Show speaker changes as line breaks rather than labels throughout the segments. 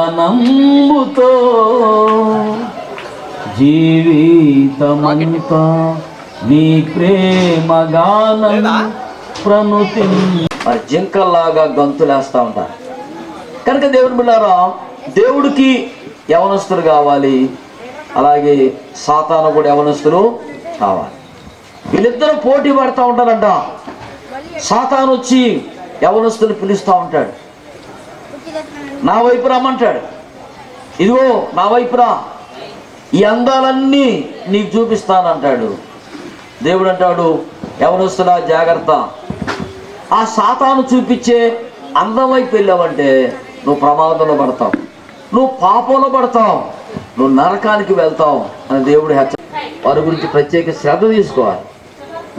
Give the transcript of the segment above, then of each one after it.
ధ్యానంబుతో జీవితమంతా నీ ప్రేమ గానం ప్రణుతి. మరి జింకల్లాగా గంతులేస్తూ ఉంటారు కనుక దేవుని బిడ్డలారా, దేవుడికి యవనస్తులు కావాలి, అలాగే సాతాను కూడా యవనస్తులు కావాలి. వీళ్ళిద్దరూ పోటీ పడుతూ ఉంటారంట. సాతాను వచ్చి యవనస్తులు పిలుస్తూ ఉంటాడు, నా వైపు రమ్మంటాడు. ఇదిగో నా వైపు రా, ఈ అందాలన్నీ నీకు చూపిస్తానంటాడు. దేవుడు అంటాడు, యవనస్తులా జాగ్రత్త, ఆ సాతాను చూపించే అందం వైపు వెళ్ళావంటే నువ్వు ప్రమాదంలో పడతావు, నువ్వు పాపంలో పడతావు, నువ్వు నరకానికి వెళ్తావు అని దేవుడు వారి గురించి ప్రత్యేక శ్రద్ధ తీసుకోవాలి,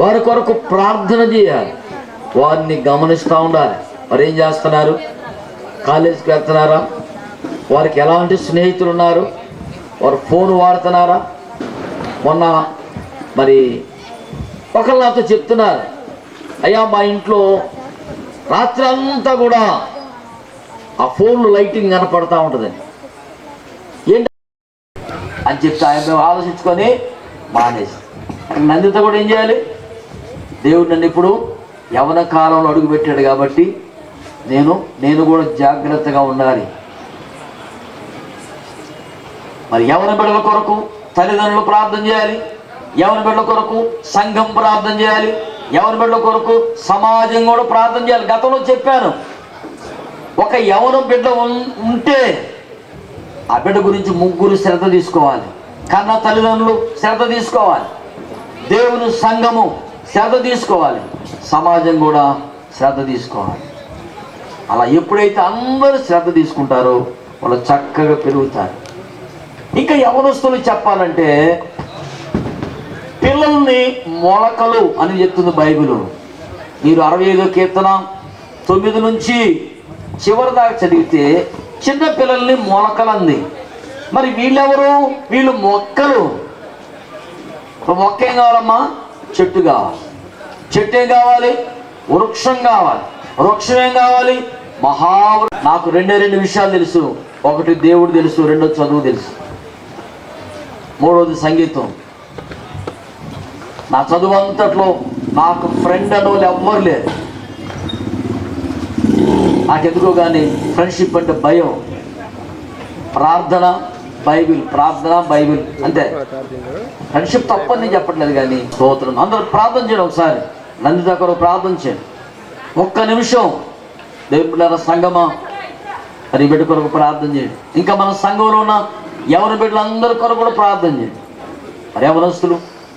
వారి కొరకు ప్రార్థన చేయాలి, వారిని గమనిస్తూ ఉండాలి. మరి ఏం చేస్తున్నారు? కాలేజీకి వెళ్తున్నారా? వారికి ఎలాంటి స్నేహితులు ఉన్నారు? వారు ఫోన్ వాడుతున్నారా? మొన్న మరి ఒకళ్ళు నాతో చెప్తున్నారు, అయ్యా మా ఇంట్లో రాత్రి అంతా కూడా ఆ ఫోన్లు లైటింగ్ కనపడతా ఉంటుందని. ఏంటి అని చెప్తే ఆయన ఆలోచించుకొని మానేసి, నందిత కూడా ఏం చేయాలి? దేవుడు నన్ను ఇప్పుడు యవన కాలంలో అడుగు పెట్టాడు కాబట్టి నేను కూడా జాగ్రత్తగా ఉండాలి. మరి యవన బిడ్డల కొరకు తల్లిదండ్రులు ప్రార్థన చేయాలి, యవన బిడ్డల కొరకు సంఘం ప్రార్థన చేయాలి, యవన బిడ్డల కొరకు సమాజం కూడా ప్రార్థన చేయాలి. గతంలో చెప్పాను, ఒక యవన బిడ్డ ఉంటే ఆ బిడ్డ గురించి ముగ్గురు శ్రద్ధ తీసుకోవాలి. కన్న తల్లిదండ్రులు శ్రద్ధ తీసుకోవాలి, దేవుని సంఘము శ్రద్ధ తీసుకోవాలి, సమాజం కూడా శ్రద్ధ తీసుకోవాలి. అలా ఎప్పుడైతే అందరూ శ్రద్ధ తీసుకుంటారో వాళ్ళు చక్కగా పెరుగుతారు. ఇంకా యవనస్తులు చెప్పాలంటే పిల్లల్ని మొలకలు అని చెప్తుంది బైబిల్. మీరు 65వ కీర్తన 9 నుంచి చివరి దాకా చదివితే చిన్న పిల్లల్ని మొలకలు అంది. మరి వీళ్ళెవరు? వీళ్ళు మొక్కలు. మొక్క ఏం కావాలమ్మా? చెట్టు కావాలి. చెట్టు ఏం కావాలి? వృక్షం కావాలి. వృక్షం ఏం కావాలి? నాకు రెండు విషయాలు తెలుసు. ఒకటి దేవుడు తెలుసు, రెండోది చదువు తెలుసు, మూడోది సంగీతం. నా చదువు అంతట్లో నాకు ఫ్రెండ్ అనేవాళ్ళు ఎవ్వరు లేరు. నాకెందుకో కానీ ఫ్రెండ్షిప్ అంటే భయం. ప్రార్థన బైబిల్ అంతే. ఫ్రెండ్షిప్ తప్పని నేను చెప్పట్లేదు కానీ స్తోత్రం. అందరూ ప్రార్థన చేయండి. ఒకసారి నంది దగ్గర ప్రార్థన చేయండి. ఒక్క నిమిషం దేవుళ్ళ సంగమా అని బిడ్డ కొరకు ప్రార్థన చేయండి. ఇంకా మన సంఘంలో ఉన్న ఎవరి బిడ్డలందరి కొరకు కూడా ప్రార్థన చేయండి. మరి యవనస్తులు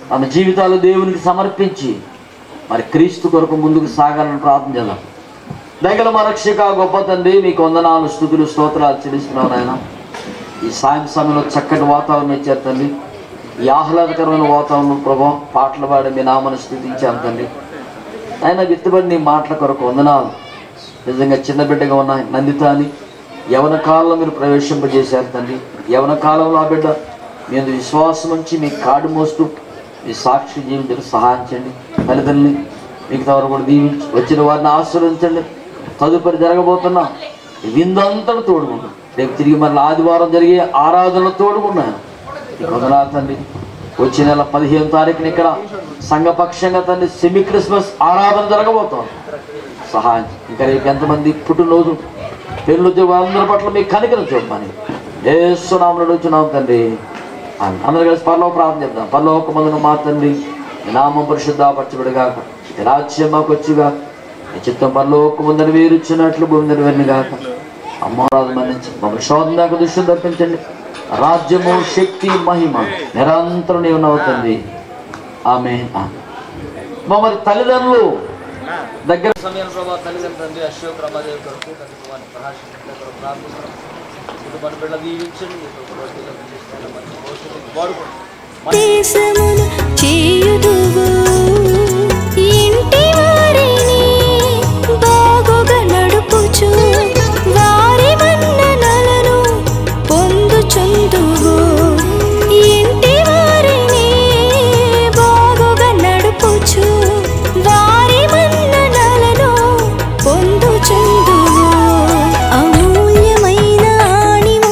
తమ జీవితాలు దేవునికి సమర్పించి మరి క్రీస్తు కొరకు ముందుకు సాగాలని ప్రార్థన చేద్దాం. దగ్గర మా రక్షక గొప్ప తండ్రి, మీకు వందనాలు, స్తుతులు, స్తోత్రాలు చెల్లిస్తున్నాను ఆయన. ఈ సాయం సమయంలో చక్కటి వాతావరణం ఇచ్చారు తండ్రి. ఈ ఆహ్లాదకరమైన వాతావరణం ప్రభావం పాటలు పాడి మీ నామను స్తుతించాను తండ్రి. ఆయన విత్తబడి నీ మాటల కొరకు వందనాలు. నిజంగా చిన్న బిడ్డగా ఉన్న నందిత అని యవన కాలంలో మీరు ప్రవేశింపజేశారు తండ్రి. యవన కాలంలో ఆ బిడ్డ మీరు విశ్వాసం ఉంచి మీ కాడు మోస్తూ మీ సాక్షి జీవించడానికి సహాయం చేయండి. తల్లిదండ్రులని మీకు తవరు కూడా దీవించి వచ్చిన వారిని ఆశీర్వదించండి. తదుపరి జరగబోతున్నా విందంతటా తోడుకుంటాం. రేపు తిరిగి మళ్ళీ ఆదివారం జరిగే ఆరాధనలు తోడుకున్నాను. వందనాలు తండ్రి. వచ్చే నెల 15వ తారీఖున ఇక్కడ సంఘపక్షంగా తండ్రి సెమీ క్రిస్మస్ ఆరాధన జరగబోతాం. సహాయం. ఇంకా రేపు ఎంతమంది పుట్టినరోజు పెళ్ళి వాళ్ళందరి పట్ల మీకు కనికరం చూపమని యేసునామములో అడుగుతున్నాం తండ్రి. అందరూ కలిసి పరలోక ప్రార్థన చేద్దాం. పరలోక మందున మా తండ్రి, నీ నామం పరిశుద్ధపరచబడుగాక, నీ రాజ్యం మాకు వచ్చుగా, నీ చిత్తం పరలోక ముందని వేరుచ్చినట్లు భూమి నెరవేరును గాక. అమ్మరాజు మన్నించి మమ్మల్ని శోధన దాకా దృష్టిని తప్పించండి. రాజ్యము, శక్తి, మహిమ నిరంతరం నీవు నవ్వుతుంది. ఆమేన్. మమ్మల్ని తల్లిదండ్రులు దగ్గర సమయం ప్రభావ తల్లిదండ్రులు తండ్రి అశోక్ రమాదేవి కొరకు ప్రార్థిస్తున్నాం. మన బిడ్డ దీవించండి.
ఇంటి వారిని బాగుగా నడుపుచు వారి మన్ననలను పొందుచుందువు. ఇంటి వారిని బాగుగా నడుపుచు వారి మన్ననలను పొందుచుందువు. అమూల్యమైన ఆణిము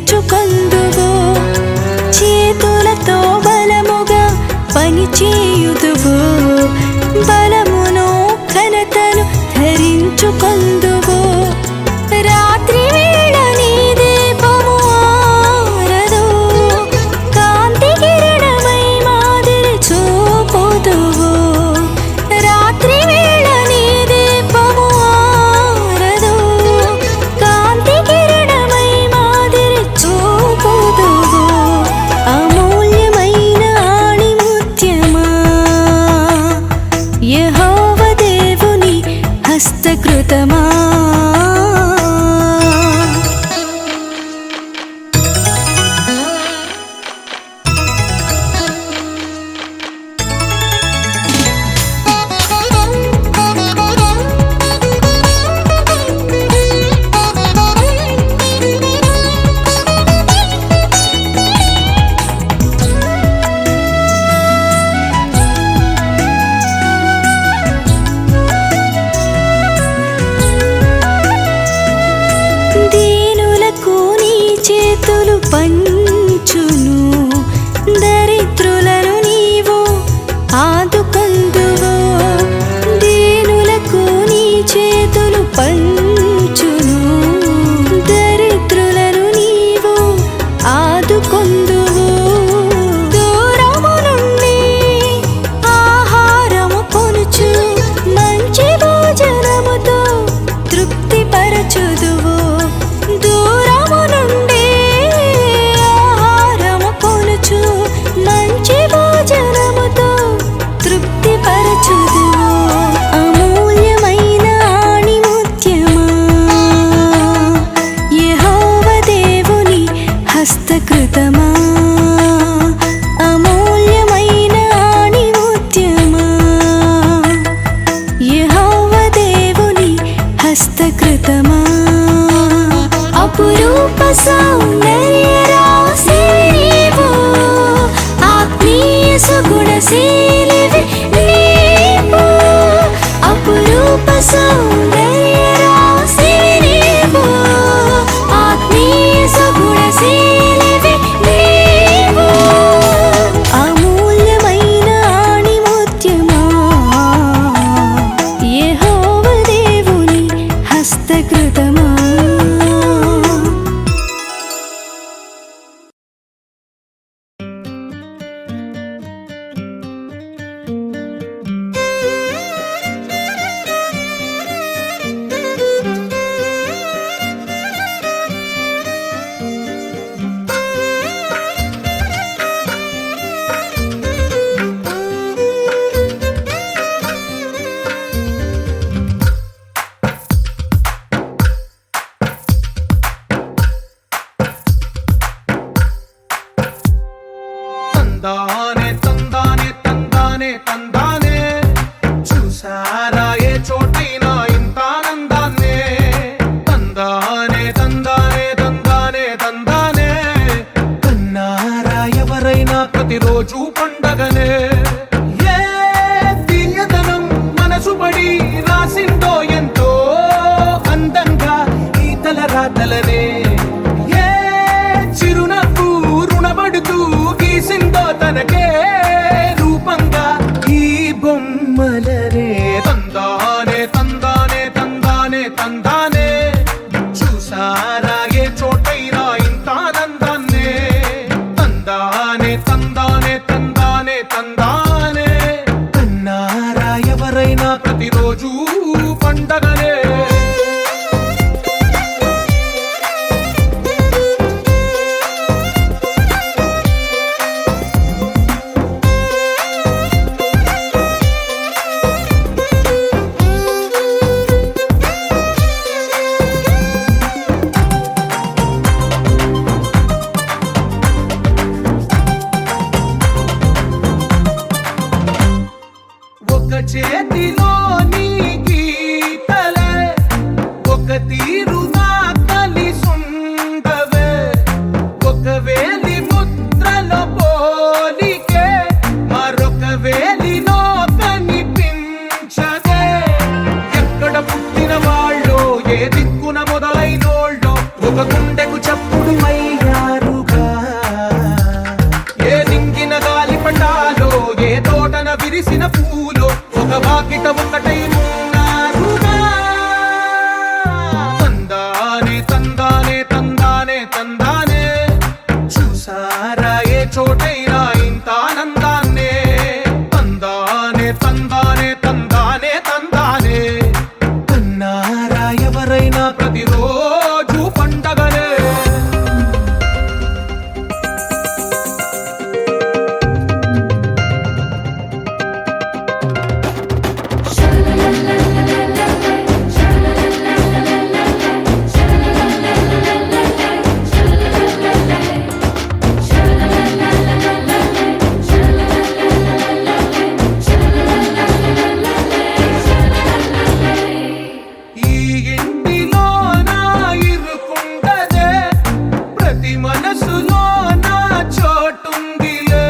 ధరించుకొందువు చేతులతో బలముగా పని చేయుదువు బలమును ఘనతను ధరించుకొందువు రాత్రి వేళ నీ దీపము ఆరదు కాంతి కిరణమై మాదిరి చూపుదువు రాత్రి వేళ నీ దీపము ఆరదు కాంతి కిరణమై మాదిరి చూపుదువు అమూల్యమైన ఆణిముత్యమా యెహోవా దేవుని హస్తకృతమా దీనులకు నీ చేతులు పంచును దరిద్రులను నీవు ఆదుకొందువు దీనులకు నీ చేతులు పంచును దరిద్రులను నీవు ఆదుకొందువు దూరము నుండి ఆహారము కొనుచు మంచి భోజనముతో తృప్తిపరచుదువు దూరము నుండి ఆహారము కొనుచు మంచి భోజనముతో తృప్తిపరచుదువు అమూల్యమైన ఆణిముత్యమా యెహోవా దేవుని హస్తకృతమా అమూల్యమైన ఆణిముత్యమా యెహోవా దేవుని హస్తకృతమా అపురూప సౌందర్య రాశి నీవు ఆత్మీయ సుగుణశీలివి నీవు అపురూప సౌందర్య రాశి నీవు ఆత్మీయ సుగుణశీలివి నీవు అమూల్యమైన ఆణిముత్యమా యెహోవా దేవుని హస్తకృతమా
తందానే తందానే తందానే తందానే చూసారా ఏ చోటైనా ఇంత ఆనందాన్నే తందానే తందానే తందానే తందానే కన్నారా ఎవరైనా ప్రతిరోజు పండగనే ఏ తీయదనం మనసు పడి రాసిందో ఎంతో అందంగా ఈ తలరాతలనే ఏ చిరునవ్వు రుణపడుతూ గీసిందో తనకే రూపంగా ఈ బొమ్మలనే తందానే తందానే తందానే తందానే చూసారా ఏ చోటైనా ఇంత ఆనందాన్నే తందానే తందానే తందానే మనసులో నా చోటుందిలే,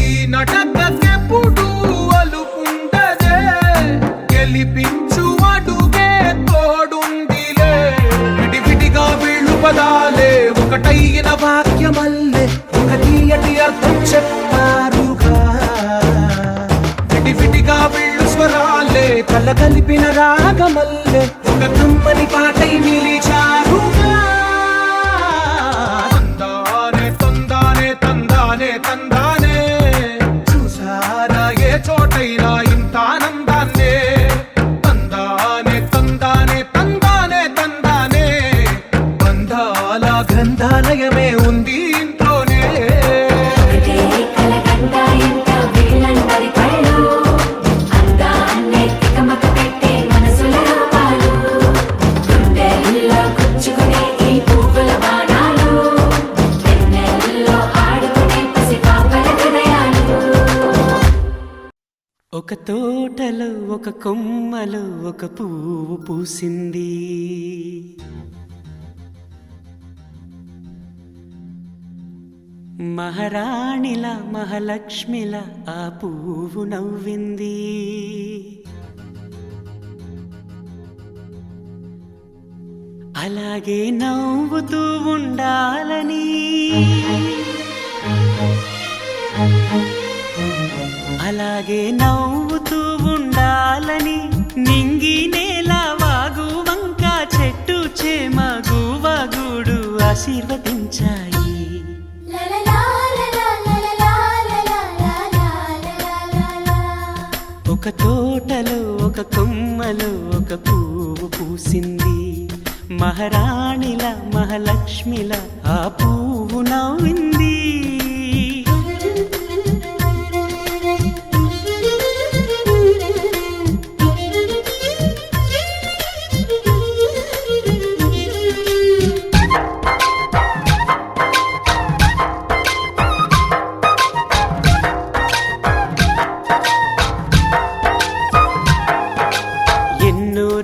ఈ నటకెప్పుడు అలుపుండదే, గెలిపించు అడుగే తోడుందిలే. విడివిడిగా వీళ్ళు పదాలే ఒకటైన వాక్యమల్లే ఒక తీయటి అర్థం చెప్పారుగా. విడివిడిగా వీళ్ళు స్వరాలే కల కలిపిన రాగమల్లే ఒక కమ్మని పాటై నిలిచారుగా. తందానే తందానే తందానే తందానే, చూసారా ఏ చోటైనా ఇంత ఆనందాన్నే. తందానే తందానే తందానే తందానే, బంధాల గ్రంథాలయమే ఉంది ఇంట్లోనే.
ఒక తోటలో ఒక కొమ్మలో ఒక పువ్వు పూసింది, మహారాణిలా మహాలక్ష్మిలా ఆ పువ్వు నవ్వింది. అలాగే నవ్వుతూ ఉండాలని, అలాగే నవ్వుతూ ఉండాలని, నింగి నేల వాగు వంక చెట్టు చేమ గువగూడు ఆశీర్వదించాయి. ఒక తోటలో ఒక కొమ్మలో ఒక పువ్వు పూసింది, మహారాణిల మహాలక్ష్మిల ఆ పువ్వు నవ్వింది.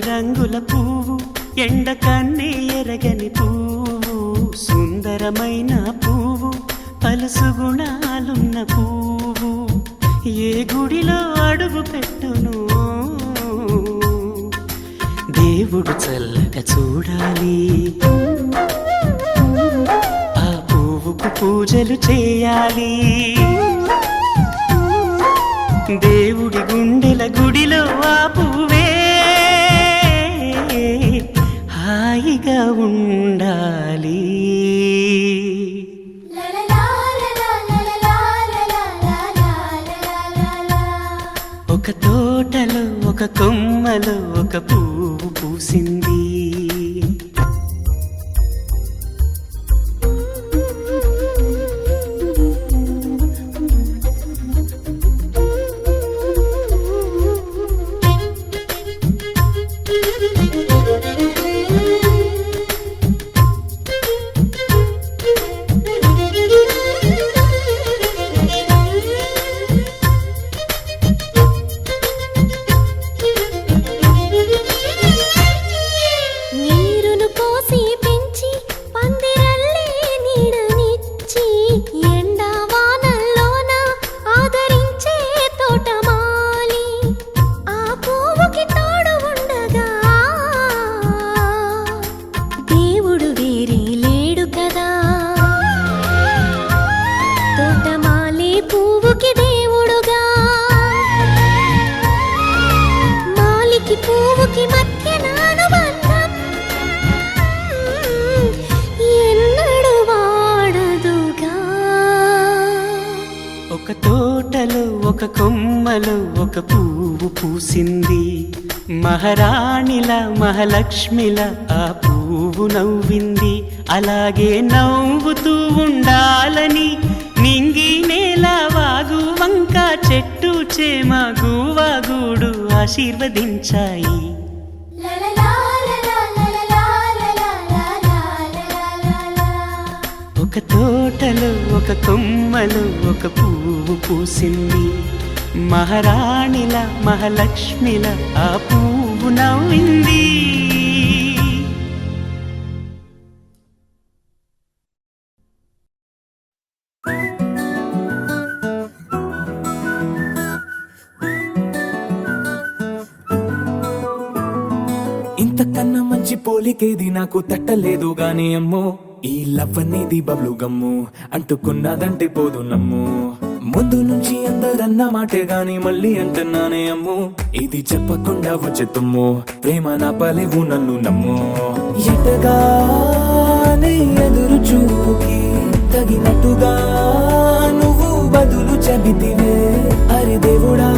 రంగుల పువ్వు, ఎండ కన్నే ఎరగని పువ్వు, సుందరమైన పువ్వు, పలుసు గుణాలున్న పువ్వు, ఏ గుడిలో అడుగు పెట్టును దేవుడు చల్లగా చూడాలి. ఆ పువ్వుకు పూజలు చేయాలి. దేవుడి గుండెల గుడిలో ఆ పువ్వే హాయిగా ఉండాలి. ఒక తోటలో ఒక కొమ్మలో ఒక పువ్వు పూసింది. ఒక తోటలో ఒక కొమ్మలో ఒక పువ్వు పూసింది, మహారాణిల మహాలక్ష్మిల ఆ పువ్వు నవ్వింది. అలాగే నవ్వుతూ ఉండాలని నింగి నేల వాగు వంక చెట్టు చేమ గువగూడు ఆశీర్వదించాయి. ఒక తోటలో ఒక కొమ్మలో ఒక పువ్వు పూసింది, మహారాణిల మహాలక్ష్మిల ఆ పువ్వు నవ్వింది.
పోలికేది నాకు తట్టలేదు గాని అమ్మో, ఈ లవ్ అనేది బబ్లు గమ్ము, అంటుకున్నదంటే పోదు నమ్ము. ముందు నుంచి అందరన్న మాటే గాని మళ్ళీ అంటున్నానే అమ్ము, ఇది చెప్పకుండా వచ్చే తుమ్ము, ప్రేమ నా పలేవు నన్ను నమ్ము. ఎటగానే ఎదురు చూకి తగినట్టుగా నువ్వు బదులు చెబితివే, అరి దేవుడా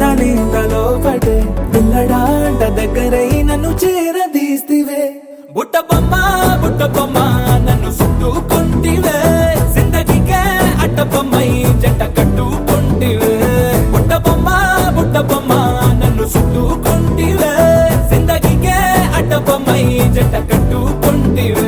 దానింతలో పడే పిల్లడాంట దగ్గరై నన్ను చేరదీస్తివే. బుట్ట బొమ్మ నన్ను చుట్టుకుంటివే, జిందగీకే అట్టబొమ్మై జంట కట్టుకుంటివే. బుట్ట బొమ్మ నన్ను చుట్టుకుంటివే, జిందగీకే అట్టబొమ్మై జంట కట్టుకుంటివే.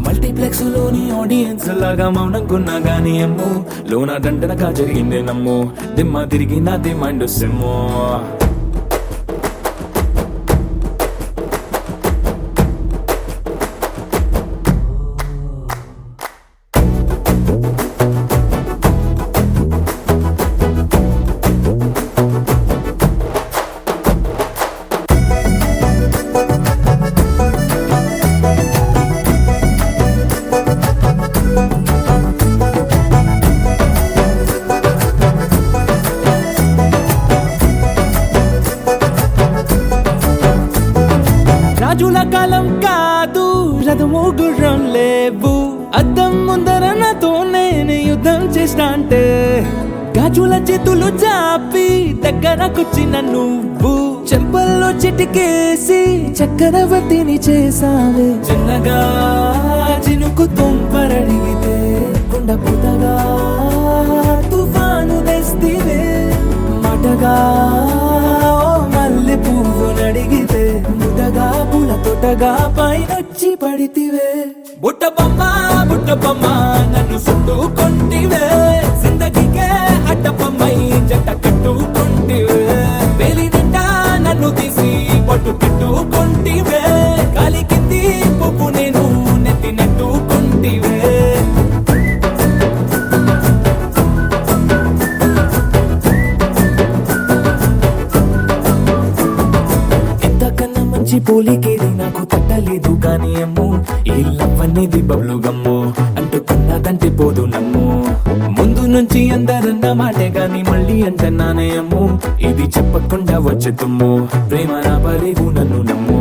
మల్టీప్లెక్స్ లోని ఆడియన్స్ లాగా మౌనంకున్నా గానీ అమ్ము, లోన దండనగా జరిగిందే నమ్ము, దిమ్మ తిరిగి నా దిమ్మండు సిమ్ము. రాజుల కాలం కాదు, రథము గుర్రం లేవు, అద్దం ముందర నాతో నేను యుద్ధం చేస్తా అంటే, గాజుల చేతులు చాపి దగ్గరకొచ్చిన నువ్వు, చెంపల్లో చిటికేసి చక్రవర్తిని చేసావే. చిన్నగా చినుకు తుంపరడిగితే కొండ పుటగా తుఫాను తెస్తివే, మాటగా మల్లె పువ్వు నడిగితే ముటగా పుల తొటగా పైనొచ్చి పడితివే. బుట్ట బొమ్మ నన్ను చుట్టుకుంటివే, జిందగీకే అట్టబొమ్మై జంట కట్టుకుంటివే. వేలి నిండా నన్ను తీసి పట్టు పెట్టుకుంటివే, కాలి కింది పువ్వు నేను నెత్తినట్టుకుంటివే. పోలికేది నాకు తట్టలేదు గాని అమ్ము, ఈ లవ్ అనేది బబ్లు గమ్ము, అంటుకున్నదంటే పోదు నమ్ము. ముందు నుంచి అందరన్న మాటే గాని మళ్ళీ అంటున్నానే అమ్ము, ఇది చెప్పకుండా వచ్చే తుమ్ము, ప్రేమ నా పలేవు నన్ను నమ్ము.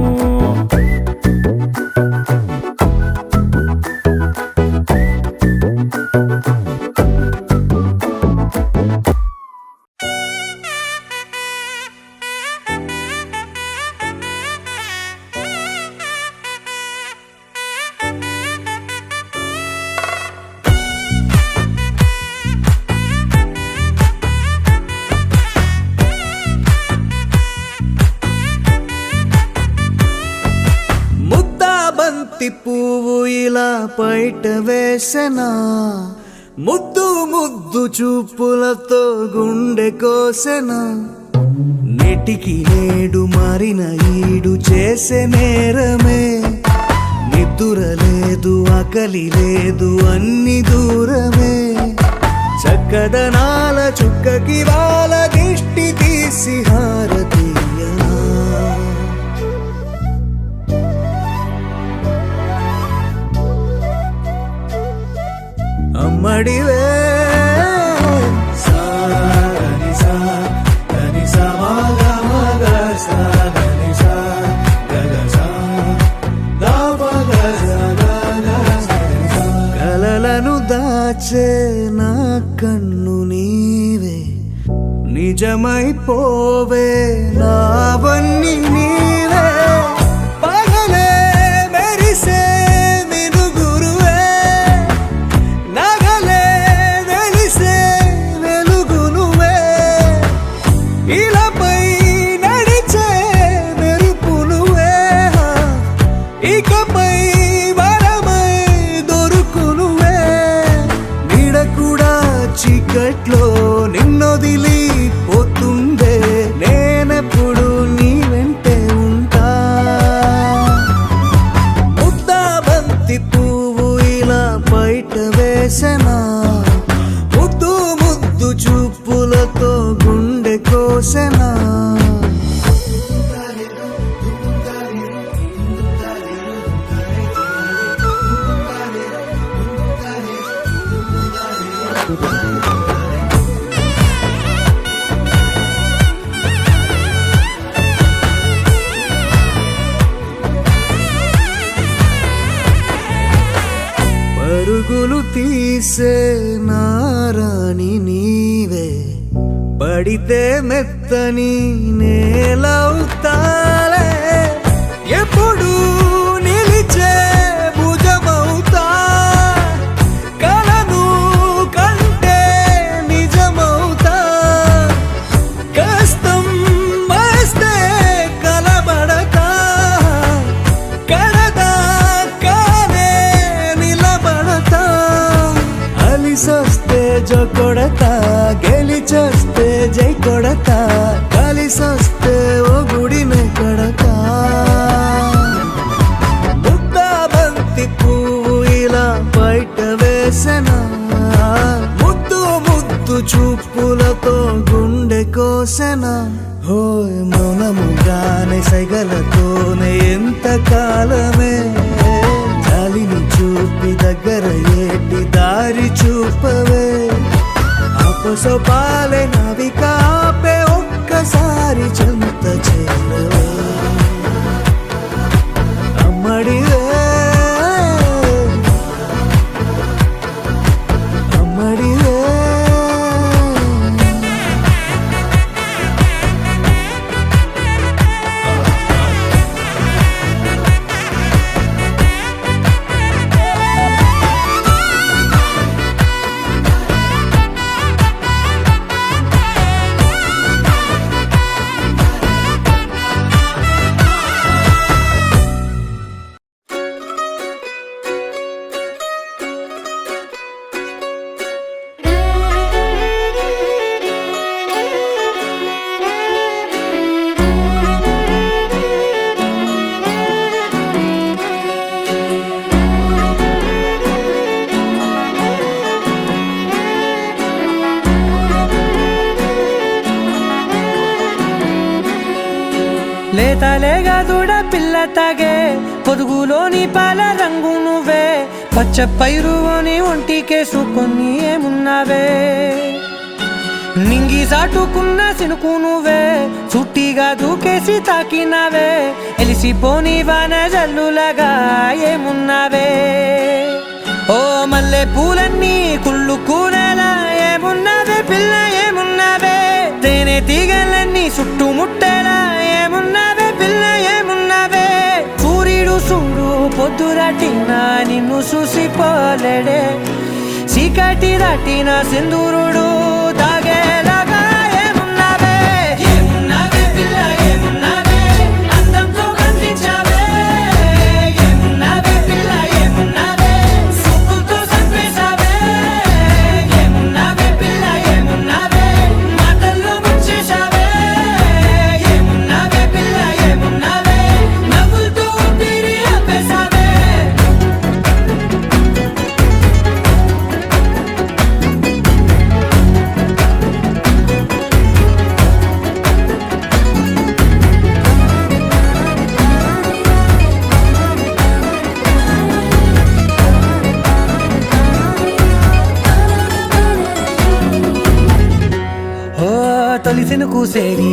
పువ్వు ఇలా బయట వేసెనా, ముద్దు ముద్దు చూపులతో గుండె కోసెనా, నెటికి నేడు మారిన ఈడు చేసే నేరమే, నిద్ర లేదు ఆకలి లేదు అన్ని దూరమే, చక్కదనాల చుక్కకి వాళ్ళ దిష్టి తీసి హారతీయనా. అమ్మడివే కలలను దాచే నా కన్ను నీవే, నిజమైపోవే నావన్నీ నీవే. పగలే మెరిసే మినుగురువే, నగలే వెలిసే వెలుగు నువ్వే, ఇలాపై నడిచే మెరుపు నువ్వే, ఇకపై వరమై దొరుకు నువ్వే. నీడ కూడా చీకట్లో నిన్నొదిలి పోతుందే, నేనెప్పుడు నీ వెంటే మురిసే నారాణి నీవే, పడితే మెత్తని నేలవుతాలే, ఎప్పుడు నిలిచే భుజమవుతా, కలను కంటే నిజమవుతా, కష్టం వస్తే కలబడతా, కడదాకానే నిలబడతా, అలిసొస్తే జో కొడతా, గెలిచొస్తే జై కొడతా, కలిసొస్తే ఓ గుడినే కడతా. ముద్దాబంతి పువ్వు ఇలా బయట వేసెనా, ముద్దు ముద్దు చూపులతో గుండె కోసెనా, హోయ్ మౌనముగానే సైగలతోనే ఎంత కాలమే, జాలిని చూపి దగ్గర ఏటి దారి చూపవే, అపసొపాలే నవికాపే ఒక్కసారి చెంత చేరవే, అమ్మడివే అమ్మడివే.
లేతలేగా దూడ పిల్ల తాగే, పొదుగులోని పాల రంగు నువ్వే, పచ్చ పైరుని ఒంటికేసుకొని ఏమున్నావే, నింగి సాటుకున్న సినుకు నువ్వే, చుట్టిగా దూకేసి తాకినావే, ఎలిసిపోని వాన జల్లులాగా ఏమున్నావే, ఓ మల్లె పూలన్నీ కుళ్ళు కూరలా ఏమున్నావే పిల్ల ఏమున్నావే, తేనె తీగలన్నీ చుట్టుముట్టేలా ఏమున్నావే పిల్ల ఏమున్నావే, సూర్యుడు చూడు పొద్దురాటిన నిన్ను చూసిపోలేడే, చీకటి దాటిన సింధూరుడు తాగేలాగా ఏమున్నావే, ఏమున్నావే పిల్ల ఏమున్నావే, అందంతో కనిపించావే, ఏమున్నావే పిల్ల ఏమున్నావే, చూపులతో చంపేశావే, ఏమున్నావే పిల్ల ఏమున్నావే, మాటల్లో ముంచేశావే, ఏమున్నావే పిల్ల ఏమున్నావే, నవ్వులతో ఊపిరి ఆపేశావే. ఓ తొలిసిన కూసేరి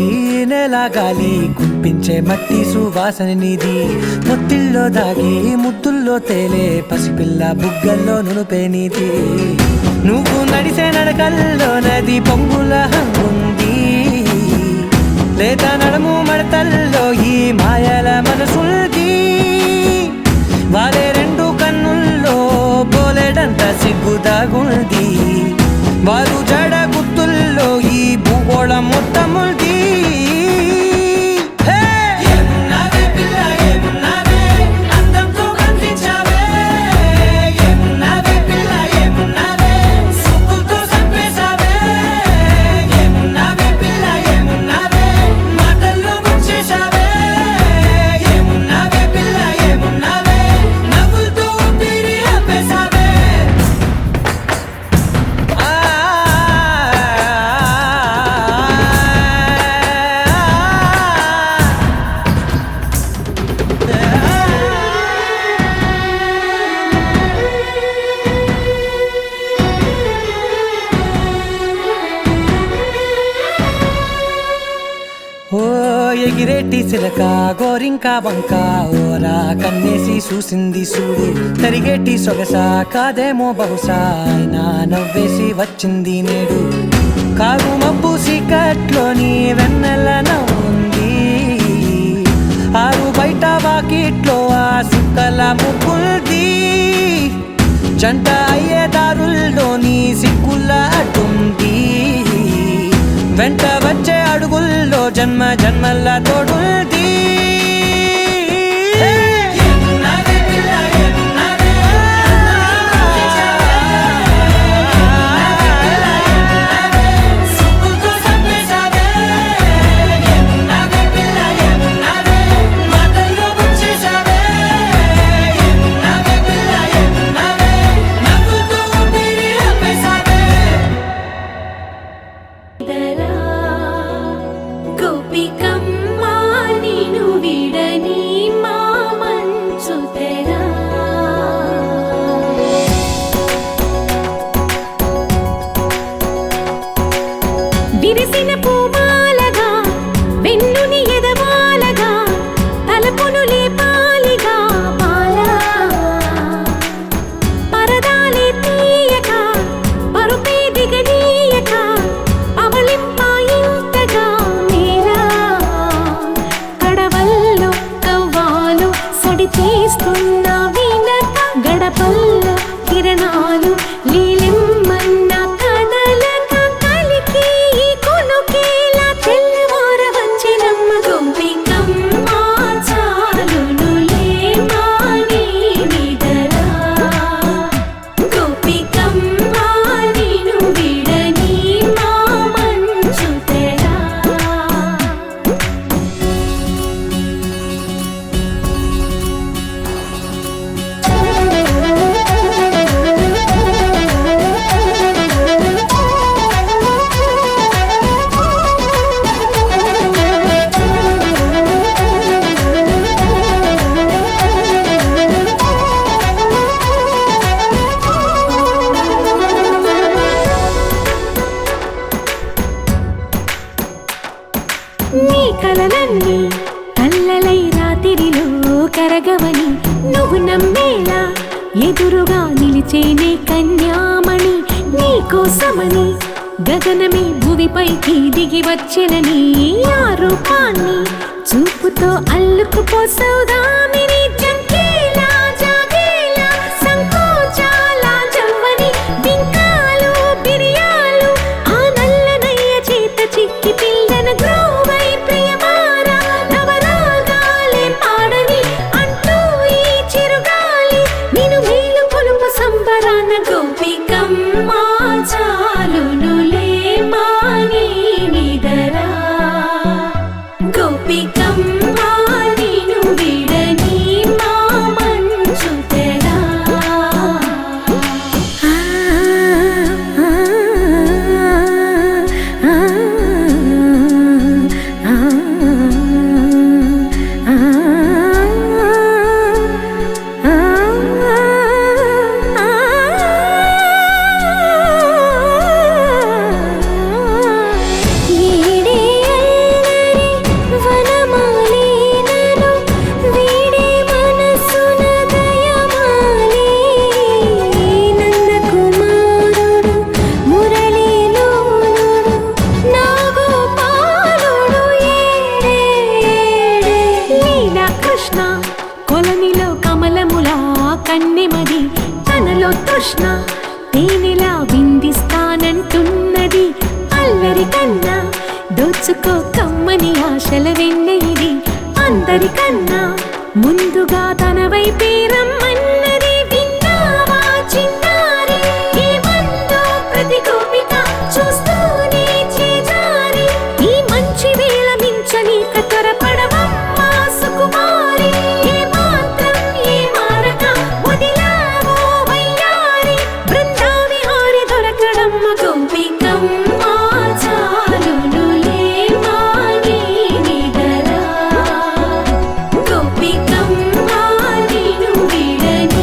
నెల గాలి కుప్పించే మట్టి సువాసన నీది, మొత్తిల్లో దాగి ముద్దుల్లో తేలే పసిపిల్ల బుగ్గల్లో నునుపే నీది, నువ్వు నడిసే నడకల్లో నది పొంగుల హంగుంది, లేత నడుము మడతల్లో ఈ మాయల మనసుల్ది, వారే రెండు కన్నుల్లో బోలెడంత సిగ్గుదాగుంది, వారు జడ గుత్తుల్లో ఈ భూగోళం మొత్తముల్ది. ఏమున్నావే పిల్ల ఏమున్నావే, అందంతో కనిపించావే, ఏమున్నావే పిల్ల ఏమున్నావే, చూపులతో చంపేశావే, ఏమున్నావే పిల్ల ఏమున్నావే, మాటల్లో ముంచేశావే, ఎగిరేటి సిలక గోరింక వంక ఓరా కన్నేసి చూసింది చూడు తరిగేటి సొగస కాదేమో బహుశా అయినా నవ్వేసి వచ్చింది నేడు కాగు మబ్బు సీకట్లోని వెన్నెల నవ్వుంది ఆరు బయట వాకిట్లో ఆ సుక్కల ముగ్గుల్ది జంట అయ్యే దారుల్లోని సిక్కుల అడ్డుంది వెంట వచ్చే అడుగుల్లో జన్మ జన్మల తోడుంది
గోపికమ్మ నిను విడని మా మంచు తెరా విరిసిన పూమాలగా వెన్నుని ఎదవాలగా తలపును లేపాలిగా బాలా పరదాలే తీయక పరుపే దిగనీయక అవలింపాయింతగా మీరా కడవల్లో కవ్వాలు సడి చేస్తున్న వీణత గడపల్లో కిరణాలు లీలెమ్మన్న కదలక కలికి ఈ కొనుకేలా తెల్లవార వచ్చినమ్మ గోపికమ్మ చాలునులే మాని నిదరా గోపికమ్మ నిను విడని మా మంచు తెరా నీ కలలన్నీ కల్లలై రాత్రిలో కరగవని నువ్వు నమ్మేలా ఎదురుగా నిలిచేనే కన్యామణి నీ కోసమని గగనమే భూమిపైకి దిగి వచ్చెనని ఆ రూపాన్ని చూపుతో అల్లుకుపోసౌదామిని జంకేలా జాగేలా సంకోచాల జవ్వని బింకాలు బిరియాలు ఆ నల్లనయ్య చేత చిక్కి పిల్లన గ్రోవై ప్రియమారా నవరాగాలే పాడని అంటూ ఈ చిరుగాలి నిన్ను మేలు కొలుపు సంబరాన గోపికమ్మ చాలునులే మాని నిదరా గోపికమ్మ నిను విడని మా మంచు తెరా వీడే అల్లరి వనమాలినను వీడే మనసున దయమాలి నందకుమారుడు మురళీలోనుడు నాగోపాలుడు ఏడే లీలా కృష్ణ కొలనిలో కమలములా కన్నెమది తనలో తృష్ణ తేనెలా విందిస్తానంటున్నది అల్లరి కన్నా దోచుకో కమ్మని ఆశల వెన్నెయిది అందరికన్నా ముందుగా తన వైపే రమ్మన్నది విన్నావా చిన్నారి ఏమందో ప్రతి గోపిక చూస్తూనే చేజారి ఈ మంచి వేళ మించని త్వరపడవమ్మ సుకుమారి ఏ మాత్రం ఏ మారక వదిలావో వయ్యారి బృందావిహారి దొరకడమ్మ గోపికమ్మ చాలునులే మాని నిదరా గోపికమ్మ నిను విడని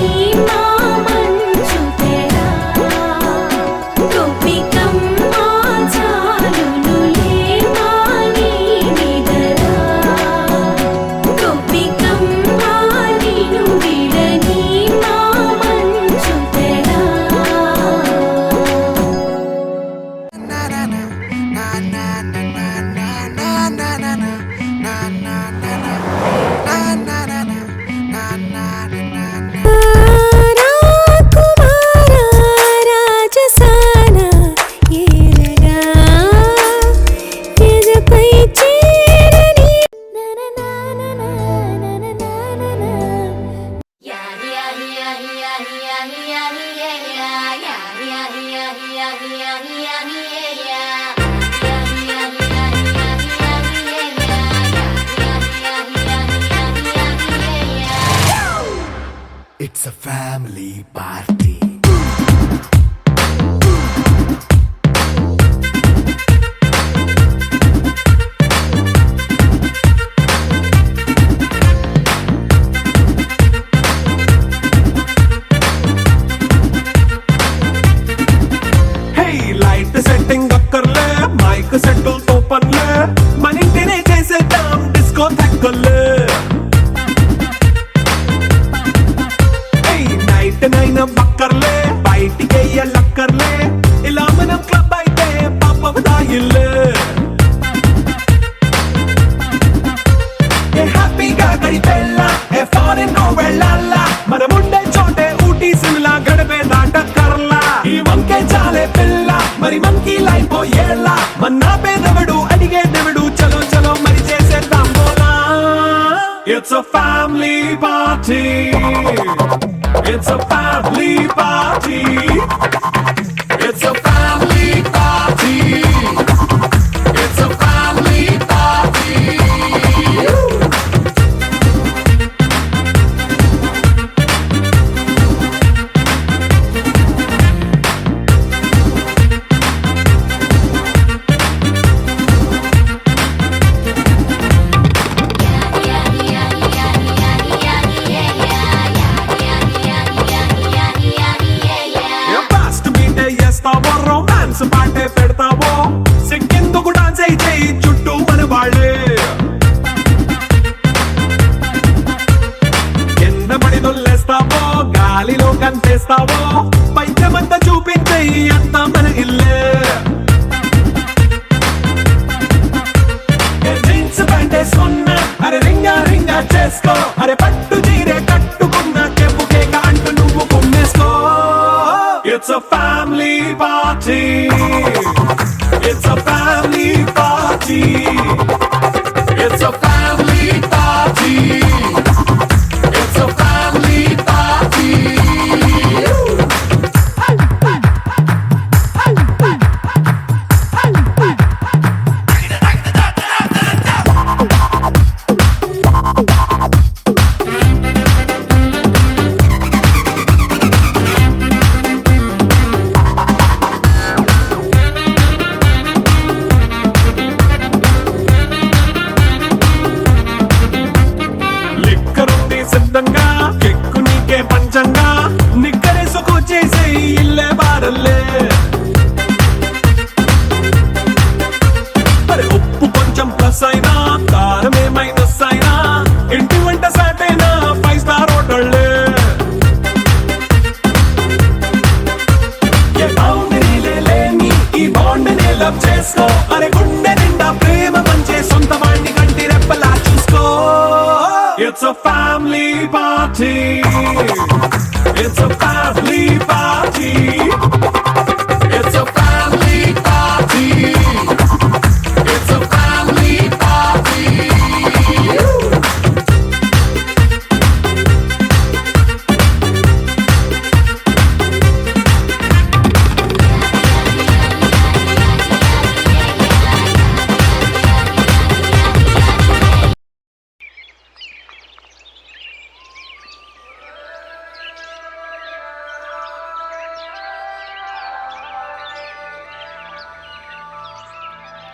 చేరని
It's a family party.
Hey, light setting అక్కర్లే మైక్ సెట్టుల్ తో పనులే మన ఇంటినే చేసేద్దాం డిస్కో థక్కర్లే నైట్ నైన్ బక్కర్లే బయటికి లక్కర్లే ఇలా మనం క్లబ్ అయితే పాపం దాయిల్లే ఏ హ్యాపీగా గడిపెళ్ళ ఏ ఫారెన్ కో వెళ్ళాల మనం ఉండే చోటే ఊటీ సిమ్లా గడిపే దాటక్కర్లా ఈ వంకే చాలే పిల్ల మరి మనకి లైఫ్ ఏళ్ళ మన్నా పేదవడు అడిగేదెవడు చలో చలో మరి చేసేద్దాం బోలా it's a family party It's a family party. It's a family party. It's a family party. Romance పాటే పెడతావో సిక్కిందుకు డాన్స్ అయితే చుట్టూ మన వాళ్ళే కింద పడి దొల్లేస్తావో గాలిలో కంటేస్తావో పైచమంతా చూపించే అంతా మన ఇల్లే జీన్స్ ప్యాంటేసుకున్నా అరే రింగా రింగా చేసుకో అరే పట్టు చీరే కట్టుకున్న కెప్పు కేక అంటూ నువ్వు కుమ్మేసుకో It's a family party. It's a family party. It's a family party. It's a family party. సిద్ధంగా కెక్కు నీకే పంచంగా నిక్కరేసుకు చేసే ఇల్లే బారల్లే మరి ఉప్పు కొంచెం ప్లస్ అయినా కారమే మైనస్ అయినా ఇంటి వంట సాటైనా 5 స్టార్ హోటళ్ళే ఏ బౌండరీలే లేని ఈ బాండ్ ని లవ్ చేసుకో అరే గుండె నిండా ప్రేమ పంచే సొంత వాడిని కంటి రెప్పలా చూసుకో It's a family party. It's a family party. It's a family party. It's a family party.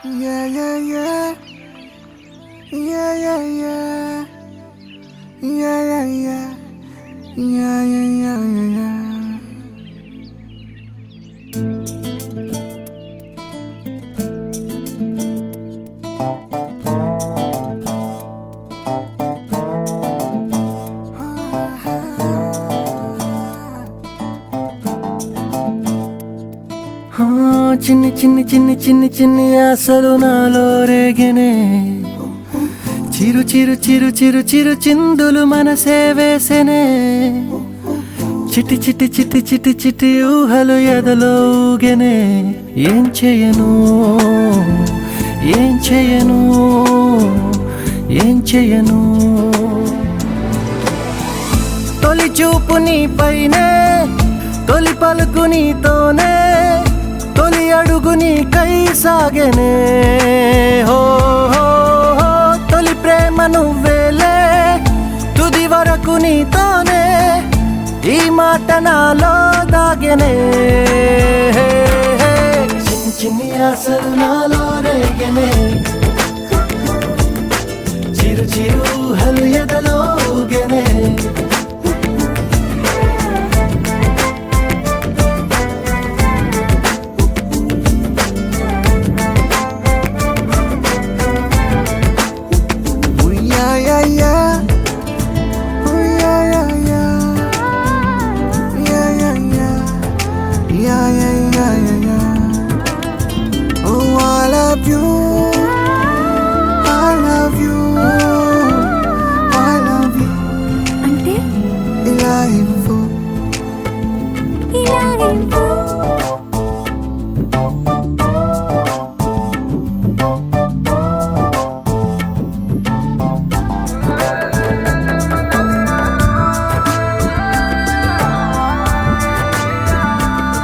Yeah, yeah, yeah. Yeah, yeah, yeah. Yeah, yeah, yeah. Yeah, yeah, yeah, yeah, yeah. చిన్ని చిన్ని చిన్ని చిన్ని చిన్ని ఆశలు నాలో రేగనే చిరు చిరు చిరు చిరు చిరు చిందులు మనసే వేసెనే చిటి చిటి చిటి చిటి చిటి ఊహలు ఎదలో ఊగెనే ఏం చేయను ఏం చేయను ఏం చేయను తొలి చూపు నీపైనే తొలి పలుకు నీతోనే తొలి అడుగు నీకై సాగెనే హో హో హో తొలి ప్రేమ నువ్వేలే తుది వరకు నీతోనే ఈ మాట నాలో దాగెనే చిన్ని చిన్ని ఆశలు నాలో రేగెనే